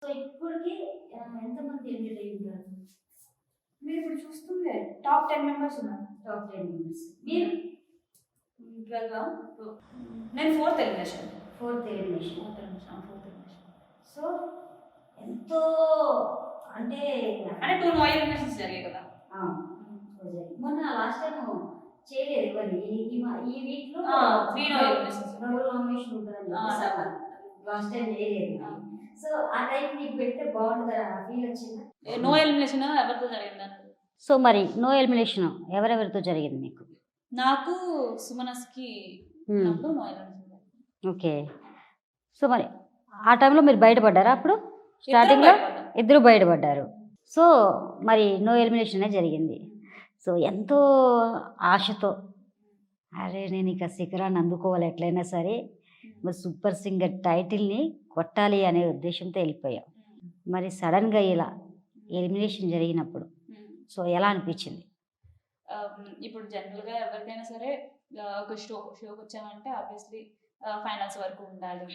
So ఇప్పటికి ఎంతమంది eliminate అయ్యి ఉంటారు? మీరు ఇప్పుడు చూస్తుంటే టాప్ 10 మెంబర్స్ ఉన్నారు. Top 10 members. మీరు 12 నేను fourth elimination. Fourth elimination. So ఎంతో అంటే 2 నో ఎలిమినేషన్స్ జరిగాయి కదా. మొన్న లాస్ట్ టైం చేయలేదు ఇవన్నీ ఈ వీక్ లో 3 నో ఎలిమినేషన్స్. డబుల్ నామినేషన్ ఉంటుందని లాస్ట్ టైం చేయలేదు. సో ఆ టైం నీకు పెడితే బాగుంటుందా ఫీల్ వచ్చిందా? నో ఎలిమినేషన్ ఎవరితో జరిగింది? సో మరి నో ఎలిమినేషన్ ఎవరెవరితో జరిగింది మీకు? నాకు సుమనస్కి నో ఎలిమినేషన్. ఓకే. సో మరి ఆ టైంలో మీరు బయటపడ్డారా? అప్పుడు స్టార్టింగ్లో ఇద్దరు బయటపడ్డారు. సో మరి నో ఎలిమినేషన్ జరిగింది. సో ఎంతో ఆశతో అరే నేను ఇక శిఖరాన్ని అందుకోవాలి ఎట్లయినా సరే, మరి సూపర్ సింగర్ టైటిల్ని కొట్టాలి అనే ఉద్దేశంతో వెళ్ళిపోయాం. మరి సడన్గా ఇలా ఎలిమినేషన్ జరిగినప్పుడు సో ఎలా అనిపించింది? ఇప్పుడు జనరల్గా ఎవరికైనా సరే ఒక షోకి వచ్చామంటే ఆబ్వియస్లీ ఫైనల్స్ వరకు ఉండాలి,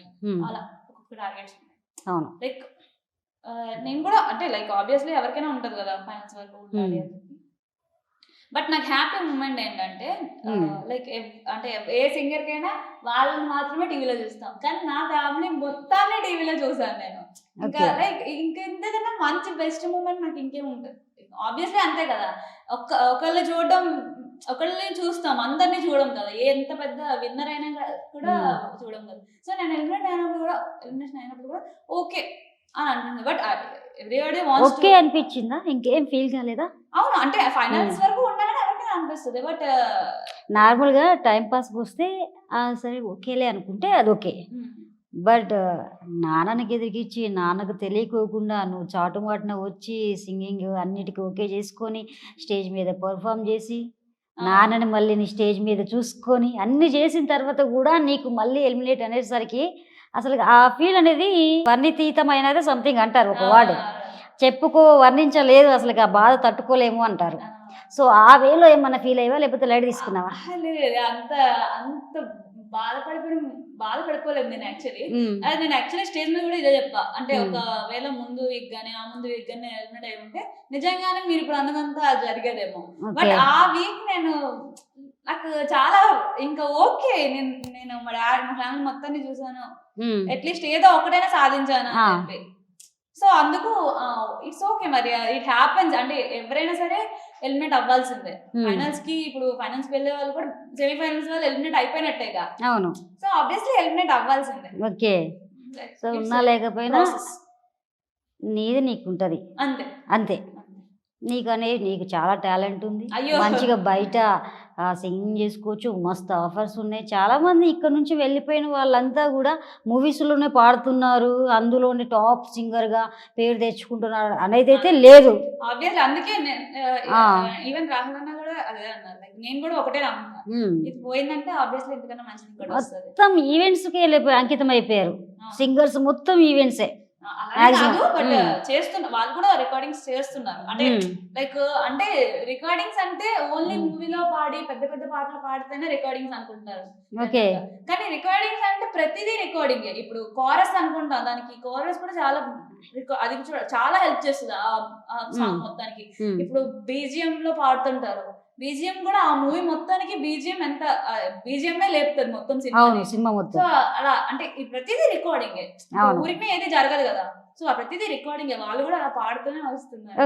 అలా ఒక్కొక్క టార్గెట్స్ ఉన్నాయి. అవును. లైక్ నేను కూడా అంటే లైక్ ఆబ్వియస్లీ ఎవరికైనా ఉంటుంది కదా ఫైనల్స్ వరకు ఉండాలి అని. బట్ నాకు హ్యాపీ మూమెంట్ ఏంటంటే లైక్ అంటే ఏ సింగర్కైనా వాళ్ళని మాత్రమే టీవీలో చూస్తాం, కానీ నా ఫ్యామిలీ మొత్తాన్ని టీవీలో చూసాను నేను. ఇంకా లైక్ ఇంకెంతకన్నా మంచి బెస్ట్ మూమెంట్ నాకు ఇంకేం ఉంటుంది. ఆబ్వియస్లీ అంతే కదా, ఒకళ్ళని చూడడం, ఒకళ్ళని చూస్తాం, అందరినీ చూడడం కదా, ఎంత పెద్ద విన్నర్ అయినా కూడా చూడడం కదా. సో నేను ఎలిమినేషన్ అయినప్పుడు కూడా ఓకే అని అంటుంది. బట్ ఎవ్రీబడీ వాంట్స్ ఓకే అనిపించిందా? ఇంకేం ఫీల్ కాలేదా? అవును, అంటే ఫైనల్స్ వరకు ఉండాలని ఎవరికైనా అనిపిస్తుంది. బట్ నార్మల్గా టైంపాస్కి వస్తే సరే ఓకేలే అనుకుంటే అది ఓకే. బట్ నాన్నకి ఎదిరికిచ్చి నాన్నకు తెలియకోకుండా నువ్వు చాటుమాటున వచ్చి సింగింగ్ అన్నిటికీ ఓకే చేసుకొని స్టేజ్ మీద పర్ఫామ్ చేసి నాన్నని మళ్ళీ నీ స్టేజ్ మీద చూసుకొని అన్ని చేసిన తర్వాత కూడా నీకు మళ్ళీ ఎలిమినేట్ అనేసరికి అసలు ఆ ఫీల్ అనేది వర్ణితీతమైనది సంథింగ్ అంటారు, ఒక వర్డ్ వర్ణించలేదు, అసలు ఆ బాధ తట్టుకోలేము అంటారు. సో ఆ వేలో ఏమన్నా ఫీల్ అయ్యవా లేకపోతే లైట్ తీసుకున్నావా? అంత అంత బాధపడిపోలేదు నేను యాక్చువల్లీ. అది నేను యాక్చువల్లీ స్టేజ్ మీద కూడా ఇదే చెప్తా, అంటే ఒకవేళ ముందు వీక్ గానీ ఆ ముందు వీక్ గానీ ఎలిమినేట్ అయి ఉంటే నిజంగానే మీరు ఇప్పుడు అన్నదంతా జరిగేదేమో. బట్ ఆ వీక్ నాకు చాలా ఇంకా ఓకే, నేను మా ఫ్యామిలీ మొత్తాన్ని చూసాను, అట్లీస్ట్ ఏదో ఒకటైనా సాధించాను అని చెప్పి. సో అందుకు ఇట్స్ ఓకే, మరి ఇట్ హ్యాపెన్స్. అంటే ఎవరైనా సరే ఎలిమినేట్ అవ్వాల్సిందే ఫైనల్స్ కి. ఇప్పుడు ఫైనల్స్ వెళ్ళే వాళ్ళు కూడా సెమీఫైనల్స్ వాళ్ళు ఎలిమినేట్ అయిపోయినట్టేగా. అవును. సో ఆబ్వియస్లీ ఎలిమినేట్ అవ్వాల్సిందే. ఓకే. సో ఉన్నా లేకపోయినా నీది నీకుంటది అంతే అంతే. నీకు చాలా టాలెంట్ ఉంది, మంచిగా బయట సింగింగ్ చేసుకోవచ్చు, మస్తు ఆఫర్స్ ఉన్నాయి. చాలామంది ఇక్కడ నుంచి వెళ్ళిపోయిన వాళ్ళంతా కూడా మూవీస్లోనే పాడుతున్నారు, అందులోనే టాప్ సింగర్గా పేరు తెచ్చుకుంటున్నారు అనేది అయితే లేదు. ఆబ్వియస్లీ అందుకే ఈవెన్ రాహుల్ అన్న కూడా అదే అన్నారు, నేను కూడా ఒకటే నమ్ముతా, ఇది పోయిందంటే ఆబ్వియస్లీ ఎందుకన్నా మంచిది. మొత్తం ఈవెంట్స్కి అంకితం అయిపోయారు సింగర్స్, మొత్తం ఈవెంట్సే చేస్తున్నారు. వాళ్ళు కూడా రికార్డింగ్స్ చేస్తున్నారు, అంటే లైక్ అంటే రికార్డింగ్స్ అంటే ఓన్లీ మూవీలో పాడి పెద్ద పెద్ద పాటలు పాడితేనే రికార్డింగ్స్ అనుకుంటున్నారు. కానీ రికార్డింగ్స్ అంటే ప్రతిదీ రికార్డింగ్. ఇప్పుడు కోరస్ అనుకుంటా, దానికి కోరస్ కూడా చాలా అది చాలా హెల్ప్ చేస్తుంది ఆ సాంగ్ మొత్తానికి. ఇప్పుడు బీజిఎం లో పాడుతుంటారు, బీజిఎం కూడా ఆ మూవీ మొత్తానికి బీజిఎం ఎంత బీజిఎం లేపుతుంది మొత్తం సినిమా మొత్తం. సో అలా అంటే ప్రతిదీ రికార్డింగ్, ఊరికి ఏది జరగదు కదా. సో ప్రతిదీ రికార్డింగ్, వాళ్ళు కూడా అలా పాడుతూనే వస్తున్నారు.